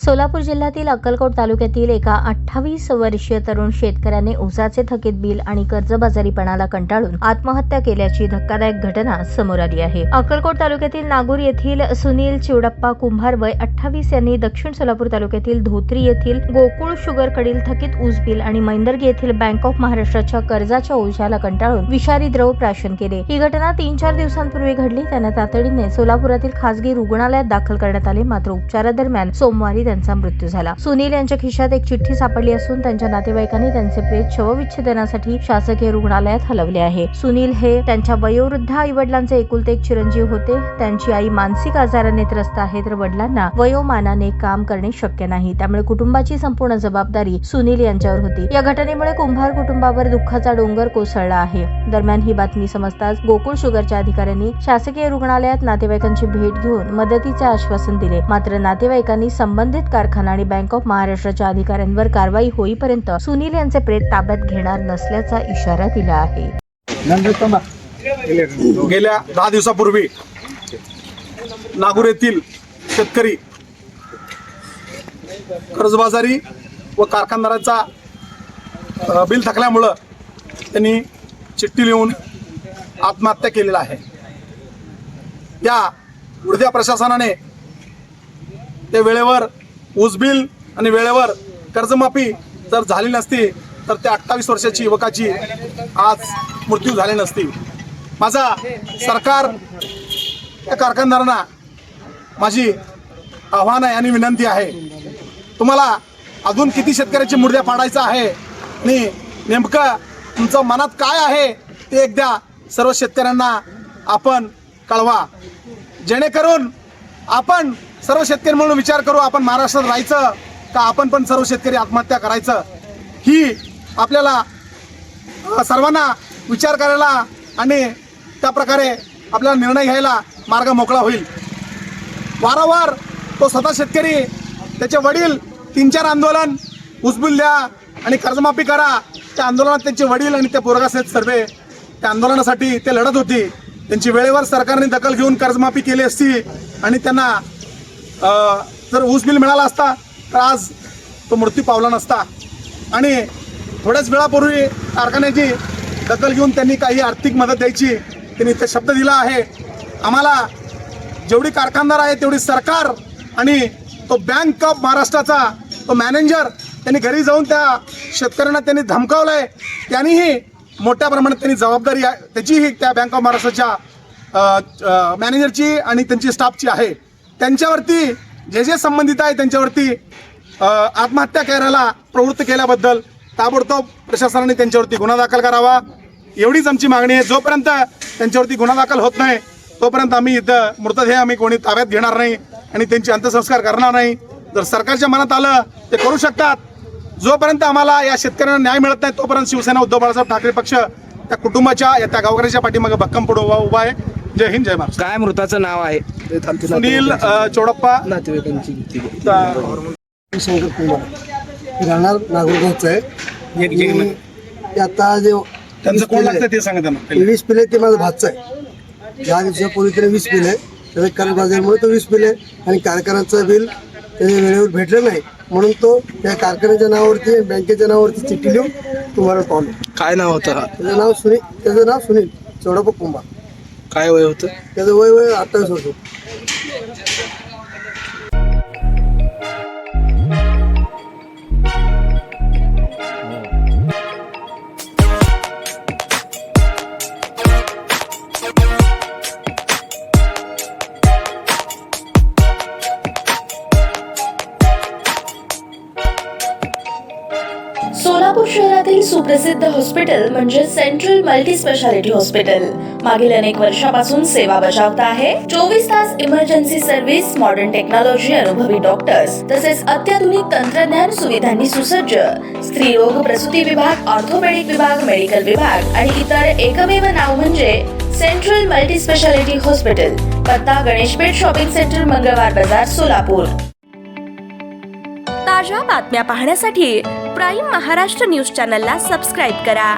सोलापूर जिल्ह्यातील अक्कलकोट तालुक्यातील एका 28 वर्षीय तरुण शेतकऱ्याने ऊसाचे थकीत बिल आणि कर्जबाजारीपणाला कंटाळून आत्महत्या केल्याची धक्कादायक घटना समोर आली आहे। अक्कलकोट तालुक्यातील नागूर येथील सुनील चिवडप्पा कुंभार वय 28 यांनी दक्षिण सोलापूर तालुक्यातील धोत्री येथील गोकुळ शुगरकडील थकीत ऊस बिल आणि मैंदर्गी येथील बँक ऑफ महाराष्ट्राच्या कर्जाच्या ओझ्याला कंटाळून विषारी द्रव प्राशन केले। ही घटना 3-4 दिवसांपूर्वी घडली। त्यांना तातडीने सोलापुरातील खासगी रुग्णालयात दाखल करण्यात आले, मात्र उपचारादरम्यान सोमवारी त्यांचा मृत्यू झाला। सुनील यांच्या खिशात एक चिठ्ठी सापडली असून त्यांच्या नातेवाईकांनी त्यांचे प्रेत शवविच्छेदनासाठी शासकीय रुग्णालयात हलवले आहे। सुनील हे त्यांच्या वयोवृद्ध आई-वडिलांचे एकुलते एक चिरंजीव होते। त्यांची आई मानसिक आजाराने त्रस्त आहे, तर वडिलांना वयोमानाने काम करणे शक्य नाही, त्यामुळे कुटुंबाची संपूर्ण जबाबदारी सुनील यांच्यावर होती। या घटनेमुळे कुंभार कुटुंबावर दुःखाचा डोंगर कोसळला आहे। दरम्यान ही बातमी समजताच गोकुळ शुगरच्या अधिकाऱ्यांनी शासकीय रुग्णालयात नातेवाईकांची भेट घेऊन मदतीचे आश्वासन दिले, मात्र नातेवाईकांनी संबंधित कारखाना आणि बँक ऑफ महाराष्ट्राच्या अधिकाऱ्यांवर कारवाई होईपर्यंत सुनील यांचे प्रेत ताब्यात घेणार नसल्याचा इशारा दिला आहे। गेल्या 10 दिवसापूर्वी नागूर येथील शेतकरी कर्जबाजारी व कारखानदाराचा बिल थकल्यामुळं त्यांनी चिठ्ठी लिहून आत्महत्या केलेला आहे। या उर्ध्या प्रशासनाने ते वेळेवर ऊस बिल आणि वेळेवर कर्जमाफी जर झाली नसती तर त्या 28 वर्षाची युवकाची आज मृत्यू झाली नसती। माझा सरकार या कारखानदारांना माझी आव्हान आहे आणि विनंती आहे, तुम्हाला अजून किती शेतकऱ्याची मुर्द्या पाडायचा आहे आणि नेमकं तुमचं मनात काय आहे ते एकदा सर्व शेतकऱ्यांना आपण कळवा, जेणेकरून आपण सर्व शेतकरी म्हणून विचार करू आपण महाराष्ट्रात राहायचं का आपण पण सर्व शेतकरी आत्महत्या करायचं, ही आपल्याला सर्वांना विचार करायला आणि त्या प्रकारे आपल्याला निर्णय घ्यायला मार्ग मोकळा होईल। वारंवार तो स्वतः शेतकरी, त्याचे वडील 3-4 आंदोलन ऊसबिल द्या आणि कर्जमाफी करा, त्या आंदोलनात त्यांचे वडील आणि ते पोरगासेत सर्वे त्या आंदोलनासाठी ते लढत होती। त्यांची वेळेवर सरकारने दखल घेऊन कर्जमाफी केली असती आणि त्यांना जर ऊस बिल मिळाला असता तर आज तो मृत्यू पावला नसता। आणि थोड्याच वेळापूर्वी कारखान्याची दखल घेऊन त्यांनी काही आर्थिक मदत द्यायची त्यांनी ते शब्द दिला आहे। आम्हाला जेवढी कारखानदार आहे तेवढी सरकार आणि तो बँक ऑफ महाराष्ट्राचा तो मॅनेजर त्यांनी घरी जाऊन त्या शेतकऱ्यांना त्यांनी धमकावलंय, त्यांनीही मोठ्या प्रमाणात त्यांनी जबाबदारी त्याचीही त्या बँक ऑफ महाराष्ट्राच्या मॅनेजरची आणि त्यांची स्टाफची आहे। त्यांच्यावरती जे संबंधित आहे त्यांच्यावरती आत्महत्या करायला प्रवृत्त केल्याबद्दल ताबडतोब प्रशासनाने त्यांच्यावरती गुन्हा दाखल करावा, एवढीच आमची मागणी आहे। जोपर्यंत त्यांच्यावरती गुन्हा दाखल होत नाही तोपर्यंत आम्ही इथं मृतदेह आम्ही कोणी ताब्यात घेणार नाही आणि त्यांचे अंत्यसंस्कार करणार नाही। जर सरकारच्या मनात आलं ते करू शकतात, जोपर्यंत आम्हाला या शेतकऱ्यांना न्याय मिळत नाही तोपर्यंत शिवसेना उद्धव बाळासाहेब ठाकरे पक्ष त्या कुटुंबाच्या त्या गावकऱ्याच्या पाठीमागे भक्कम पुढे उभा आहे। जय हिंद, जय महाराष्ट्र। काय मृताचं नाव आहे? सुनील चिवडप्पा नातेवाईकांची शंकर कुंभार राहणार नागपूरचं आहे। आता जे त्यांचं कोण लागतं ते सांगा त्यांना। 20 पिले ते माझा भातचा आहे। 10 दिवसापूर्वी त्याने 20 पिले, त्याच्या कर्जबाजारीमुळे तो 20 पिले आणि कारखान्याचं बिल त्याच्या वेळेवर भेटलं नाही म्हणून तो त्या कारखान्याच्या नावावरती बँकेच्या नावावरती चिठ्ठी लिहून तुम्हाला पावलं। काय नाव होतं? त्याचं नाव सुनील चिवडप्पा कुंभार। काय वय होतं त्याचं? वय 28 वर्ष। सोलापूर शहरातील सुप्रसिद्ध हॉस्पिटल म्हणजे सेंट्रल मल्टी स्पेशालिटी हॉस्पिटल मागील अनेक वर्षापासून सेवा बजावत आहे। 24 तास इमर्जन्सी सर्व्हिस, मॉडर्न टेक्नॉलॉजी, अनुभवी डॉक्टर्स तसेच अत्याधुनिक तंत्रज्ञान सुविधांनी सुसज्ज स्त्रीरोग प्रसूती विभाग, ऑर्थोपेडिक विभाग, मेडिकल विभाग आणि इतर एकमेव नाव म्हणजे सेंट्रल मल्टी स्पेशालिटी हॉस्पिटल। पत्ता गणेशपेठ शॉपिंग सेंटर, मंगळवार बाजार, सोलापूर। ताज्या बातम्या पाहण्यासाठी प्राईम महाराष्ट्र न्यूज चॅनलला सबस्क्राईब करा।